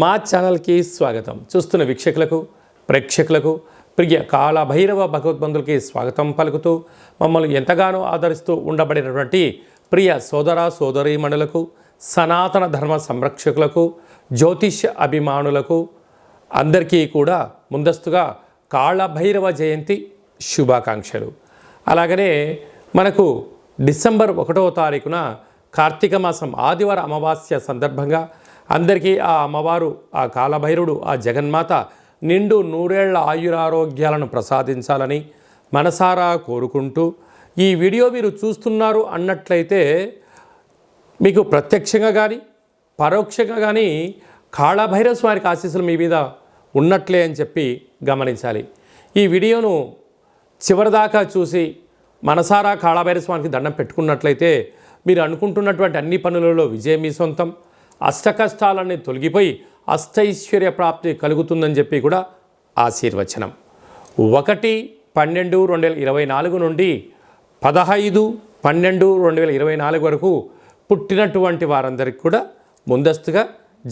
మా ఛానల్కి స్వాగతం. చూస్తున్న వీక్షకులకు ప్రేక్షకులకు ప్రియ కాళభైరవ భగవద్బంధులకి స్వాగతం పలుకుతూ మమ్మల్ని ఎంతగానో ఆదరిస్తూ ఉండబడినటువంటి ప్రియ సోదర సోదరీమణులకు, సనాతన ధర్మ సంరక్షకులకు, జ్యోతిష్య అభిమానులకు అందరికీ కూడా ముందస్తుగా కాళభైరవ జయంతి శుభాకాంక్షలు. అలాగనే మనకు డిసెంబర్ 1వ తారీఖున కార్తీక మాసం ఆదివారం అమావాస్య సందర్భంగా అందరికీ ఆ అమ్మవారు, ఆ కాళభైరవుడు, ఆ జగన్మాత నిండు నూరేళ్ల ఆయురారోగ్యాలను ప్రసాదించాలని మనసారా కోరుకుంటూ, ఈ వీడియో మీరు చూస్తున్నారు అన్నట్లయితే మీకు ప్రత్యక్షంగా కానీ పరోక్షంగా కానీ కాళభైరవ స్వామికి ఆశీస్సులు మీ మీద ఉన్నట్లే అని చెప్పి గమనించాలి. ఈ వీడియోను చివరిదాకా చూసి మనసారా కాళభైరవ స్వామికి దండం పెట్టుకున్నట్లయితే మీరు అనుకుంటున్నటువంటి అన్ని పనులలో విజయం మీ సొంతం, అష్టకష్టాలన్నీ తొలగిపోయి అష్టైశ్వర్య ప్రాప్తి కలుగుతుందని చెప్పి కూడా ఆశీర్వచనం. 1/12/2024 నుండి 15/12/2024 వరకు పుట్టినటువంటి వారందరికీ కూడా ముందస్తుగా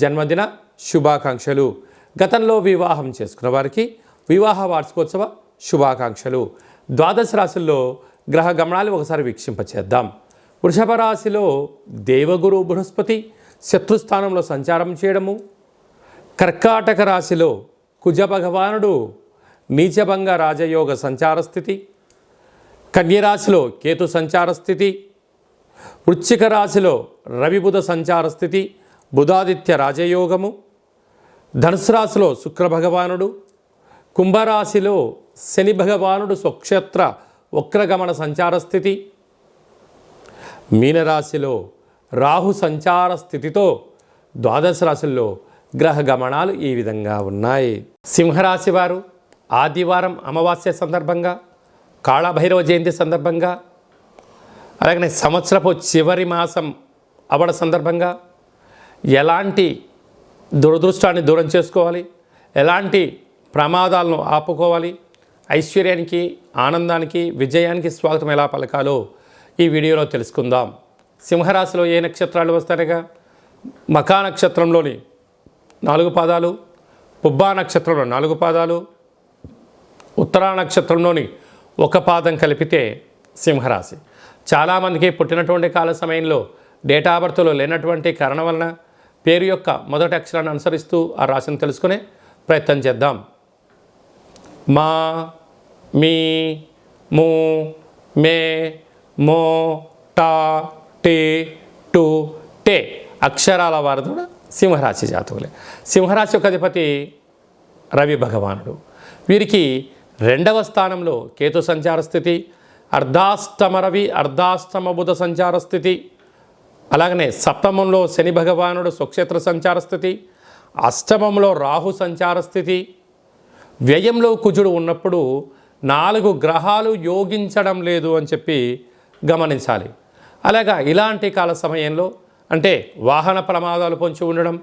జన్మదిన శుభాకాంక్షలు. గతంలో వివాహం చేసుకున్న వారికి వివాహ వార్షికోత్సవ శుభాకాంక్షలు. ద్వాదశ రాశుల్లో గ్రహ గమనాలు ఒకసారి వీక్షింపచేద్దాం. వృషభ రాశిలో దేవగురు బృహస్పతి శత్రుస్థానంలో సంచారం చేయడము, కర్కాటక రాశిలో కుజ భగవానుడు నీచభంగ రాజయోగ సంచార స్థితి, కన్యరాశిలో కేతు సంచార స్థితి, వృశ్చిక రాశిలో రవి బుధ సంచార స్థితి, బుధాదిత్య రాజయోగము, ధనుసు రాశిలో శుక్ర భగవానుడు, కుంభరాశిలో శని భగవానుడు స్వక్షేత్ర వక్రగమన సంచార స్థితి, మీనరాశిలో రాహు సంచార స్థితితో ద్వాదశ రాశుల్లో గ్రహ గమనాలు ఈ విధంగా ఉన్నాయి. సింహరాశి వారు ఆదివారం అమావాస్య సందర్భంగా, కాళభైరవ జయంతి సందర్భంగా, అలాగనే సంవత్సరపు చివరి మాసం అవడ సందర్భంగా ఎలాంటి దురదృష్టాన్ని దూరం చేసుకోవాలి, ఎలాంటి ప్రమాదాలను ఆపుకోవాలి, ఐశ్వర్యానికి, ఆనందానికి, విజయానికి స్వాగతం ఎలా పలకాలో ఈ వీడియోలో తెలుసుకుందాం. సింహరాశిలో ఏ నక్షత్రాలు వస్తాయిగా? మఖా నక్షత్రంలోని 4 పాదాలు, పుబ్బా నక్షత్రంలో 4 పాదాలు, ఉత్తరా నక్షత్రంలోని 1 పాదం కలిపితే సింహరాశి. చాలామందికి పుట్టినటువంటి కాల సమయంలో డేటా ఆఫ్ బర్త్లో లేనటువంటి కారణం వలన పేరు యొక్క మొదటి అక్షరాన్ని అనుసరిస్తూ ఆ రాశిని తెలుసుకునే ప్రయత్నం చేద్దాం. మా, మీ, ము, మే, మో, టా, టే, టు, టే అక్షరాల వారితో సింహరాశి జాతకులే. సింహరాశి యొక్క అధిపతి రవి భగవానుడు. వీరికి 2వ స్థానంలో కేతు సంచార స్థితి, అర్ధాష్టమ రవి అర్ధాష్టమ బుధ సంచార స్థితి, అలాగనే సప్తమంలో శని భగవానుడు స్వక్షేత్ర సంచార స్థితి, అష్టమంలో రాహు సంచార స్థితి, వ్యయంలో కుజుడు ఉన్నప్పుడు 4 గ్రహాలు యోగించడం లేదు అని చెప్పి గమనించాలి. అలాగా ఇలాంటి కాల సమయంలో అంటే వాహన ప్రమాదాలు పొంచి ఉండడం,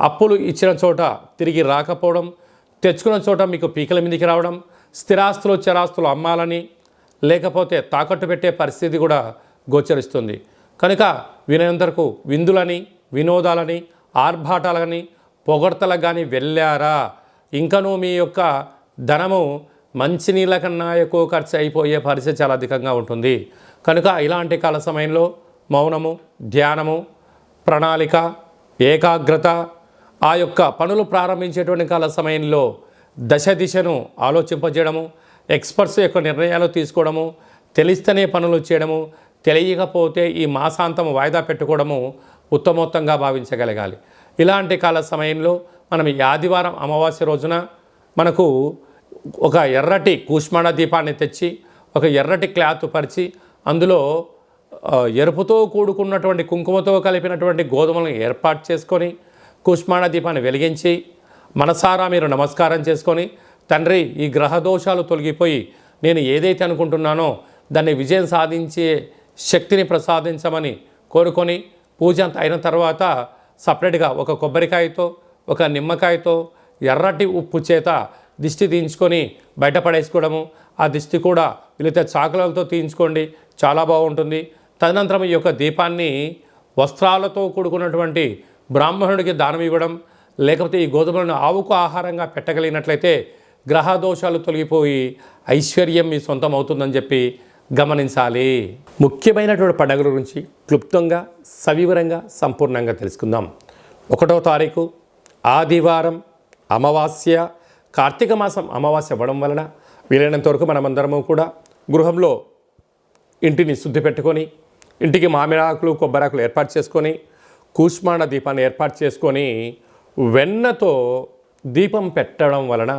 అప్పులు ఇచ్చిన చోట తిరిగి రాకపోవడం, తెచ్చుకున్న చోట మీకు పీకల మీదకి రావడం, స్థిరాస్తులు చరాస్తులు అమ్మాలని లేకపోతే తాకట్టు పెట్టే పరిస్థితి కూడా గోచరిస్తుంది. కనుక వినంతరకు విందులని, వినోదాలని, ఆర్భాటాలని, పొగడ్తలకు కానీ వెళ్ళారా, ఇంకనూ మీ యొక్క ధనము మంచినీళ్ళ కన్నా ఎక్కువ ఖర్చు అయిపోయే పరిస్థితి చాలా అధికంగా ఉంటుంది. కనుక ఇలాంటి కాల సమయంలో మౌనము, ధ్యానము, ప్రణాళిక, ఏకాగ్రత, ఆ యొక్క పనులు ప్రారంభించేటువంటి కాల సమయంలో దశ దిశను ఆలోచింపజేయడము, ఎక్స్పర్ట్స్ యొక్క నిర్ణయాలు తీసుకోవడము, తెలిస్తేనే పనులు చేయడము, తెలియకపోతే ఈ మాసాంతం వాయిదా పెట్టుకోవడము ఉత్తమోత్తంగా భావించగలగాలి. ఇలాంటి కాల సమయంలో మనం ఈ ఆదివారం అమావాస్య రోజున మనకు ఒక ఎర్రటి కూష్మాండ దీపాన్ని తెచ్చి ఒక ఎర్రటి క్లాత్ పరిచి అందులో ఎరుపుతో కూడుకున్నటువంటి కుంకుమతో కలిపినటువంటి గోధుమలను ఏర్పాటు చేసుకొని కూష్మాండ దీపాన్ని వెలిగించి మనసారా మీరు నమస్కారం చేసుకొని, తండ్రి ఈ గ్రహ దోషాలు తొలగిపోయి నేను ఏదైతే అనుకుంటున్నానో దాన్ని విజయం సాధించే శక్తిని ప్రసాదించమని కోరుకొని పూజ అంత అయిన తర్వాత సపరేట్గా ఒక కొబ్బరికాయతో ఒక నిమ్మకాయతో ఎర్రటి ఉప్పు చేత దిష్టి తీయించుకొని బయటపడేసుకోవడము, ఆ దిష్టి కూడా వీలైతే చాకులతో తీయించుకోండి, చాలా బాగుంటుంది. తదనంతరం ఈ యొక్క దీపాన్ని వస్త్రాలతో కూడుకున్నటువంటి బ్రాహ్మణుడికి దానం ఇవ్వడం, లేకపోతే ఈ గోధుమలను ఆవుకు ఆహారంగా పెట్టగలిగినట్లయితే గ్రహ దోషాలు తొలగిపోయి ఐశ్వర్యం మీ సొంతం అవుతుందని చెప్పి గమనించాలి. ముఖ్యమైనటువంటి పండుగల గురించి క్లుప్తంగా సవివరంగా సంపూర్ణంగా తెలుసుకుందాం. 1వ తారీఖు ఆదివారం అమావాస్య, కార్తీక మాసం అమావాస్య అవ్వడం వలన వీలైనంత వరకు మనమందరము కూడా గృహంలో ఇంటిని శుద్ధి పెట్టుకొని, ఇంటికి మామిడాకులు కొబ్బరాకులు ఏర్పాటు చేసుకొని, కూష్మాండ దీపాన్ని ఏర్పాటు చేసుకొని వెన్నతో దీపం పెట్టడం వలన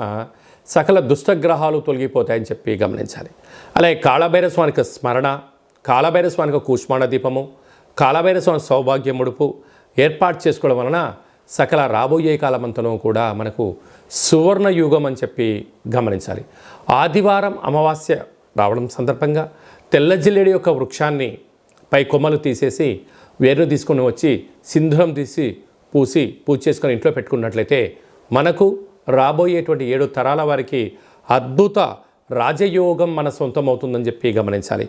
సకల దుష్టగ్రహాలు తొలగిపోతాయని చెప్పి గమనించాలి. అలాగే కాళభైరవ స్వామికి స్మరణ, కాళభైరవ స్వామికి కూష్మాండ దీపము, కాళభైరవ స్వామి సౌభాగ్య ముడుపు ఏర్పాటు చేసుకోవడం వలన సకల రాబోయే కాలమంతను కూడా మనకు సువర్ణ యుగం అని చెప్పి గమనించాలి. ఆదివారం అమావాస్య రావడం సందర్భంగా తెల్ల జిల్లేడు యొక్క వృక్షాన్ని పై కొమ్మలు తీసేసి వేరును తీసుకొని వచ్చి సింధూరం తీసి పూజ చేసుకొని ఇంట్లో పెట్టుకున్నట్లయితే మనకు రాబోయేటువంటి 7 తరాల వారికి అద్భుత రాజయోగం మన సొంతం అవుతుందని చెప్పి గమనించాలి.